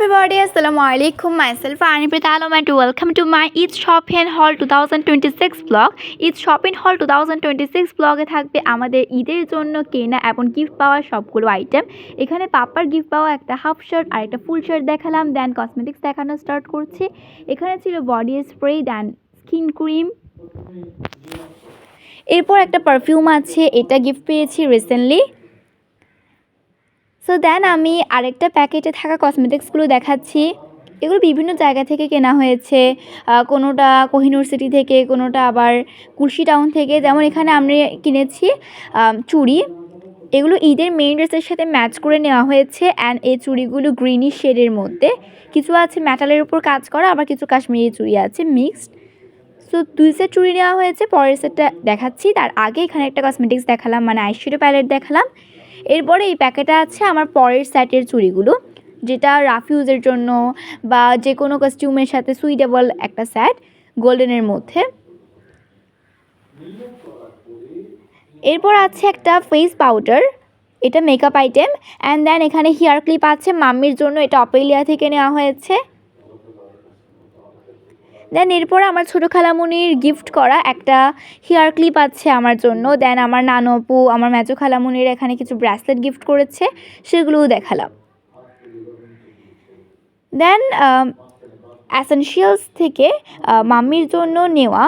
everybody, Assalamualaikum. Myself Aniprit Alam and welcome to my Eid Shopping Haul 2026 vlog. Eid Shopping Haul 2026 vlog-এ থাকবে আমাদের ঈদের জন্য কেনা এবং গিফট পাওয়া সবগুলো আইটেম। এখানে পাপার গিফট পাওয়া একটা হাফ শার্ট আর একটা ফুল শার্ট দেখালাম, দেন কসমেটিক্স দেখানো স্টার্ট করছি। এখানে ছিল বডি স্প্রে, দেন স্কিন ক্রিম, এরপর একটা পারফিউম আছে, এটা গিফট পেয়েছি রিসেন্টলি। সো দেন আমি আরেকটা প্যাকেটে থাকা কসমেটিক্সগুলো দেখাচ্ছি। এগুলো বিভিন্ন জায়গা থেকে কেনা হয়েছে, কোনোটা কোহিনুর সিটি থেকে, কোনোটা আবার কুর্শি টাউন থেকে। যেমন এখানে আমরা কিনেছি চুড়ি, এগুলো ঈদের মেইন ড্রেসের সাথে ম্যাচ করে নেওয়া হয়েছে। অ্যান্ড এই চুড়িগুলো গ্রিনিশ শেডের মধ্যে, কিছু আছে মেটালের উপর কাজ করা, আবার কিছু কাশ্মীরি চুড়ি আছে মিক্সড। সো 2 সেট চুড়ি নেওয়া হয়েছে, পরের সেটটা দেখাচ্ছি। তার আগে এখানে একটা কসমেটিক্স দেখালাম, মানে আইশ্যাডো প্যালেট দেখালাম। এরপরে এই প্যাকেটে আছে আমার পরের সেটের চুড়িগুলো, যেটা রাফ ইউজের জন্য বা যে কোনো কস্টিউমের সাথে সুইটেবল একটা সেট গোল্ডেনের মধ্যে। এরপর আছে একটা ফেস পাউডার, এটা মেকআপ আইটেম। অ্যান্ড দেন এখানে হেয়ার ক্লিপ আছে মাম্মির জন্য, এটা অপেলিয়া থেকে নেওয়া হয়েছে। দেন এরপর আমার ছোটো খালামুনির গিফট করা একটা হেয়ার ক্লিপ আছে আমার জন্য। দেন আমার নানু আপু, আমার মেজো খালামুনির এখানে কিছু ব্রেসলেট গিফট করেছে, সেগুলোও দেখালাম। দেন অ্যাসেনশিয়ালস থেকে মাম্মির জন্য নেওয়া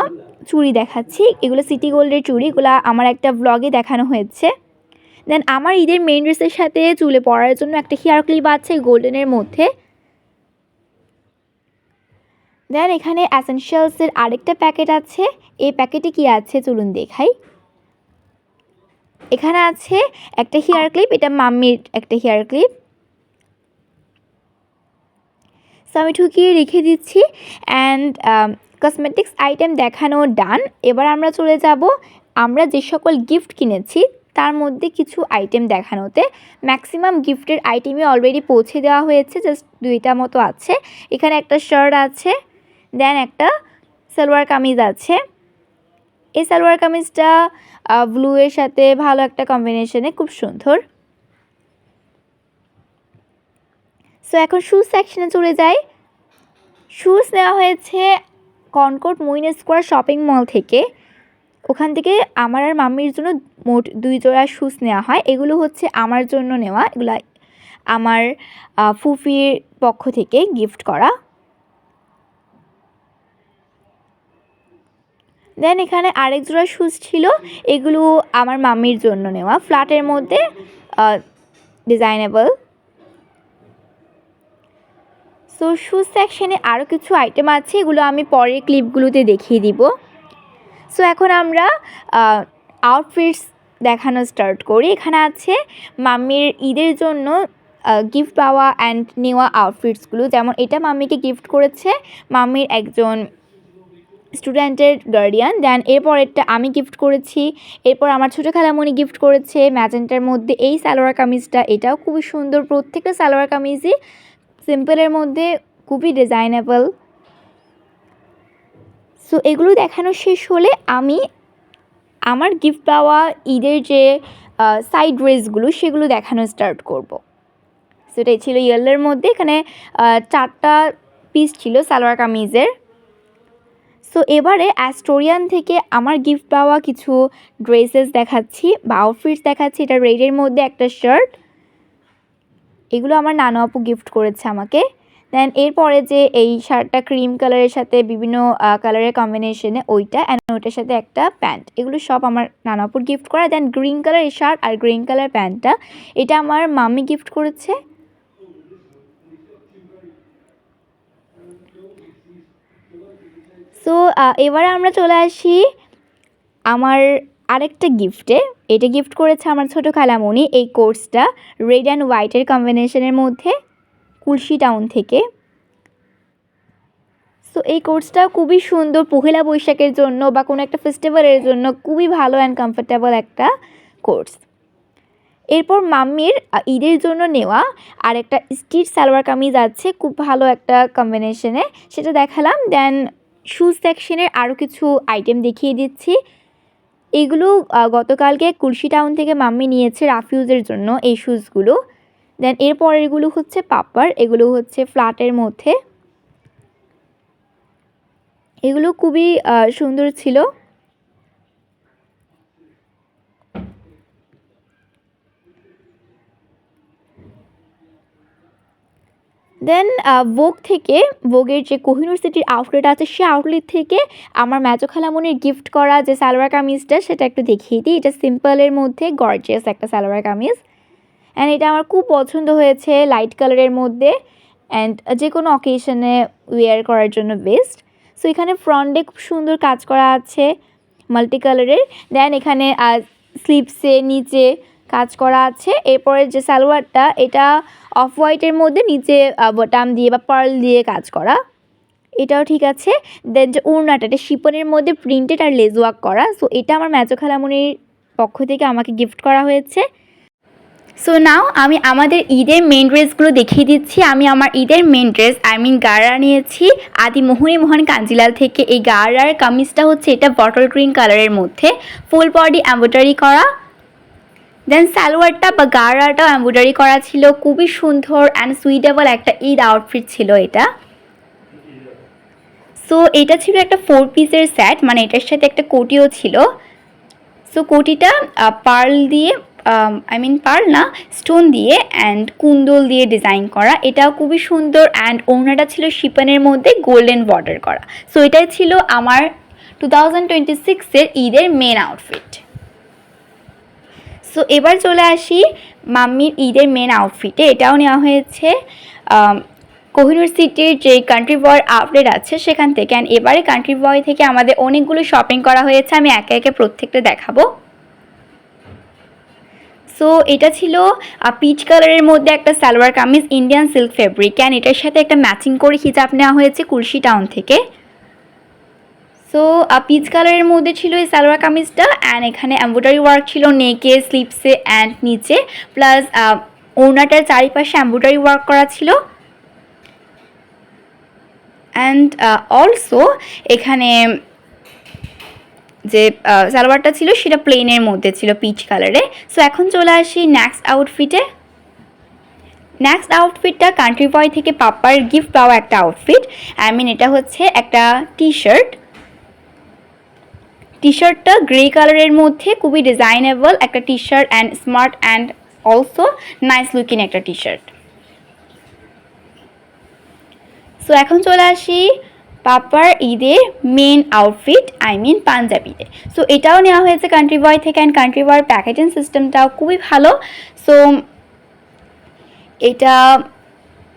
চুড়ি দেখাচ্ছি। এগুলো সিটি গোল্ডের চুড়ি, এগুলো আমার একটা ব্লগে দেখানো হয়েছে। দেন আমার ঈদের মেইন ড্রেসের সাথে চুলে পরার জন্য একটা হেয়ার ক্লিপ আছে গোল্ডেনের মধ্যে। দেন এখানে অ্যাসেনশিয়ালসের আরেকটা প্যাকেট আছে, এই প্যাকেটে কি আছে চলুন দেখাই। এখানে আছে একটা হেয়ার ক্লিপ, এটা মাম্মির একটা হেয়ার ক্লিপ। সো আমি ঠুকিয়ে রেখে দিচ্ছি। অ্যান্ড কসমেটিক্স আইটেম দেখানো ডান। এবার আমরা চলে যাব আমরা যে সকল গিফট কিনেছি তার মধ্যে কিছু আইটেম দেখানোতে। ম্যাক্সিমাম গিফটের আইটেমই অলরেডি পৌঁছে দেওয়া হয়েছে, জাস্ট 2টা মতো আছে। এখানে একটা শার্ট আছে, দেন একটা সালোয়ার কামিজ আছে। এই সালোয়ার কামিজটা ব্লুয়ের সাথে ভালো একটা কম্বিনেশনে, খুব সুন্দর। সো এখন শুজ সেকশনে চলে যাই। শুজ নেওয়া হয়েছে কনকর্ড মুইন স্কোয়ার শপিং মল থেকে। ওখান থেকে আমার আর মাম্মির জন্য মোট 2 জোড়া শুজ নেওয়া হয়। এগুলো হচ্ছে আমার জন্য নেওয়া, এগুলো আমার ফুফির পক্ষ থেকে গিফট করা। দেন এখানে আরেক জোড়া শুজ ছিল, এগুলো আমার মাম্মির জন্য নেওয়া, ফ্ল্যাটের মধ্যে ডিজাইনেবল। সো শুজ সেকশনে আরও কিছু আইটেম আছে, এগুলো আমি পরের ক্লিপগুলোতে দেখিয়ে দিব। সো এখন আমরা আউটফিটস দেখানো স্টার্ট করি। এখানে আছে মাম্মির ঈদের জন্য গিফট পাওয়া অ্যান্ড নেওয়া আউটফিটসগুলো। যেমন এটা মাম্মিকে গিফট করেছে মাম্মির একজন স্টুডেন্টের গার্ডিয়ান। দেন এরপরেরটা আমি গিফট করেছি। এরপর আমার ছোটো খালামণি গিফট করেছে ম্যাজেন্টার মধ্যে এই সালোয়ার কামিজটা, এটাও খুবই সুন্দর। প্রত্যেকটা সালোয়ার কামিজই সিম্পলের মধ্যে খুবই ডিজাইনেবল। সো এগুলো দেখানো শেষ হলে আমি আমার গিফট পাওয়া ঈদের যে সাইড ড্রেসগুলো সেগুলো দেখানো স্টার্ট করব। সো এটাই ছিল ইয়েলোর মধ্যে, এখানে 4টা পিস ছিল সালোয়ার কামিজের। সো এবারে অ্যাস্টোরিয়ান থেকে আমার গিফট পাওয়া কিছু ড্রেসেস দেখাচ্ছি বা আউটফিটস দেখাচ্ছি। এটা রেডের মধ্যে একটা শার্ট, এগুলো আমার নানু আপু গিফট করেছে আমাকে। দেন এরপরে যে এই শার্টটা ক্রিম কালারের সাথে বিভিন্ন কালারের কম্বিনেশনে, ওইটা অ্যান্ড ওইটার সাথে একটা প্যান্ট, এগুলো সব আমার নানু আপুর গিফট করা। দেন গ্রিন কালার শার্ট আর গ্রিন কালার প্যান্টটা, এটা আমার মাম্মি গিফট করেছে। সো এবারে আমরা চলে আসি আমার আরেকটা গিফটে। এটা গিফট করেছে আমার ছোটো খালামণি, এই কোর্সটা রেড অ্যান্ড হোয়াইটের কম্বিনেশনের মধ্যে কুলশি টাউন থেকে। সো এই কোর্সটা খুবই সুন্দর, পহেলা বৈশাখের জন্য বা কোনো একটা ফেস্টিভ্যালের জন্য খুবই ভালো অ্যান্ড কমফোর্টেবল একটা কোর্স। এরপর মাম্মির ঈদের জন্য নেওয়া আর একটা স্টিচ সালোয়ার কামিজ আছে, খুব ভালো একটা কম্বিনেশনে, সেটা দেখালাম। দেন শুজ সেকশনের আরও কিছু আইটেম দেখিয়ে দিচ্ছি। এগুলো গতকালকে কুলশি টাউন থেকে মাম্মি নিয়েছে রাফ ইউজের জন্য এই শুজগুলো। দেন এরপর এগুলো হচ্ছে পাপ্পার, এগুলো হচ্ছে ফ্ল্যাটের মধ্যে, এগুলো খুবই সুন্দর ছিল। দেন ভোগ থেকে, ভোগের যে কোহিনূর সিটির আউটলেট আছে সেই আউটলেট থেকে আমার মেজো খালামণির গিফট করা যে সালোয়ার কামিজটা সেটা একটু দেখিয়ে দিই। এটা সিম্পলের মধ্যে গর্জিয়াস একটা সালোয়ার কামিজ, অ্যান্ড এটা আমার খুব পছন্দ হয়েছে, লাইট কালারের মধ্যে, অ্যান্ড যে কোনো অকেশনে ওয়্যার করার জন্য বেস্ট। সো এখানে ফ্রন্টে খুব সুন্দর কাজ করা আছে মাল্টি কালারের। দেন এখানে স্লিভসে নিচে কাজ করা আছে। এরপরে যে সালোয়ারটা এটা অফ হোয়াইটের মধ্যে নিচে বটাম দিয়ে বা পার্ল দিয়ে কাজ করা, এটাও ঠিক আছে। দেন যে ওড়নাটা এটা শিপনের মধ্যে প্রিন্টেড আর লেজ ওয়ার্ক করা। সো এটা আমার মেজো খালামণির পক্ষ থেকে আমাকে গিফট করা হয়েছে। সো নাও আমি আমাদের ঈদের মেন ড্রেসগুলো দেখিয়ে দিচ্ছি। আমি আমার ঈদের মেন ড্রেস গাড়া নিয়েছি আদি মোহন কাঞ্জিলাল থেকে। এই গাড়ার কামিজটা হচ্ছে এটা বটল গ্রিন কালারের মধ্যে, ফুল বডি এমব্রয়ডারি করা। দেন সালোয়ারটা বা গাড়াটাও এমব্রয়ডারি করা ছিল, খুবই সুন্দর অ্যান্ড সুইটেবল একটা ঈদ আউটফিট ছিল এটা। সো এটা ছিল একটা 4 পিসের সেট, মানে এটার সাথে একটা কোটিও ছিল। সো কোটিটা পার্ল দিয়ে, পার্ল না, স্টোন দিয়ে অ্যান্ড কুন্দল দিয়ে ডিজাইন করা, এটাও খুবই সুন্দর। অ্যান্ড ওড়নাটা ছিল শিপনের মধ্যে গোল্ডেন বর্ডার করা। সো এটাই ছিল আমার 2026-এর ঈদের মেন আউটফিট। সো এবার চলে আসি মাম্মির ঈদের মেন আউটফিটে। এটাও নেওয়া হয়েছে কোহিনূর সিটির যে কান্ট্রি বয় আউটলেট আছে সেখান থেকে। অ্যান্ড এবারে কান্ট্রি বয় থেকে আমাদের অনেকগুলো শপিং করা হয়েছে, আমি একে একে প্রত্যেকটা দেখাবো। সো এটা ছিল পিচ কালারের মধ্যে একটা salwar kameez, Indian silk fabric, and এটার সাথে একটা ম্যাচিং করে হিজাব নেওয়া হয়েছে কুলসি টাউন থেকে। সো পিচ কালারের মধ্যে ছিল এই সালোয়ার কামিজটা, অ্যান্ড এখানে এমব্রয়ডারি ওয়ার্ক ছিল নেকে, স্লিপসে অ্যান্ড নিচে, প্লাস ওড়নাটার চারিপাশে এমব্রয়ডারি ওয়ার্ক করা ছিল। অ্যান্ড অলসো এখানে যে সালোয়ারটা ছিল সেটা প্লেনের মধ্যে ছিল পিচ কালারে। সো এখন চলে আসি নেক্সট আউটফিটে। নেক্সট আউটফিটটা কান্ট্রি বয় থেকে পাপ্পার গিফট পাওয়া একটা আউটফিট। এটা হচ্ছে একটা টি শার্টটা গ্রে কালারের মধ্যে খুবই ডিজাইনেবল একটা T shirt, and smart and also nice looking একটা টি শার্ট। সো এখন চলে আসি পাপার ঈদের মেন আউটফিট, পাঞ্জাবিতে। সো এটাও নেওয়া হয়েছে কান্ট্রি বয় থেকে, অ্যান্ড কান্ট্রি বয়ের প্যাকেজিং সিস্টেমটাও খুবই ভালো। সো এটা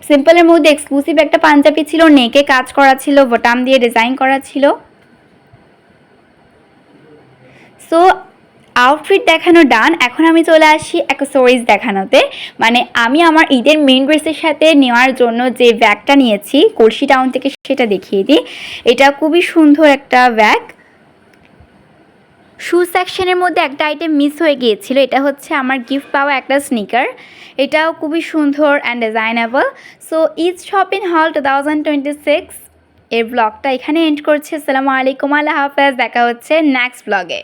সিম্পলের মধ্যে এক্সক্লুসিভ একটা পাঞ্জাবি ছিল, নেকে কাজ করা ছিল, বটাম দিয়ে ডিজাইন করা ছিল। সো আউটফিট দেখানো ডান। এখন আমি চলে আসি অ্যাক্সেসরিজ দেখানোতে। আমি আমার ঈদের মেন ড্রেসের সাথে নেওয়ার জন্য যে ব্যাগটা নিয়েছি কলসি টাউন থেকে সেটা দেখিয়ে দিই। এটা খুবই সুন্দর একটা ব্যাগ। শু সেকশনের মধ্যে একটা আইটেম মিস হয়ে গিয়েছিল, এটা হচ্ছে আমার গিফট পাওয়া একটা স্নিকার, এটাও খুবই সুন্দর and designable. So Eid shopping হল 2026 এর ব্লগটা এখানে এন্ড করছি। আসসালামু আলাইকুম, আল্লাহ হাফেজ, দেখা হচ্ছে নেক্সট ব্লগে।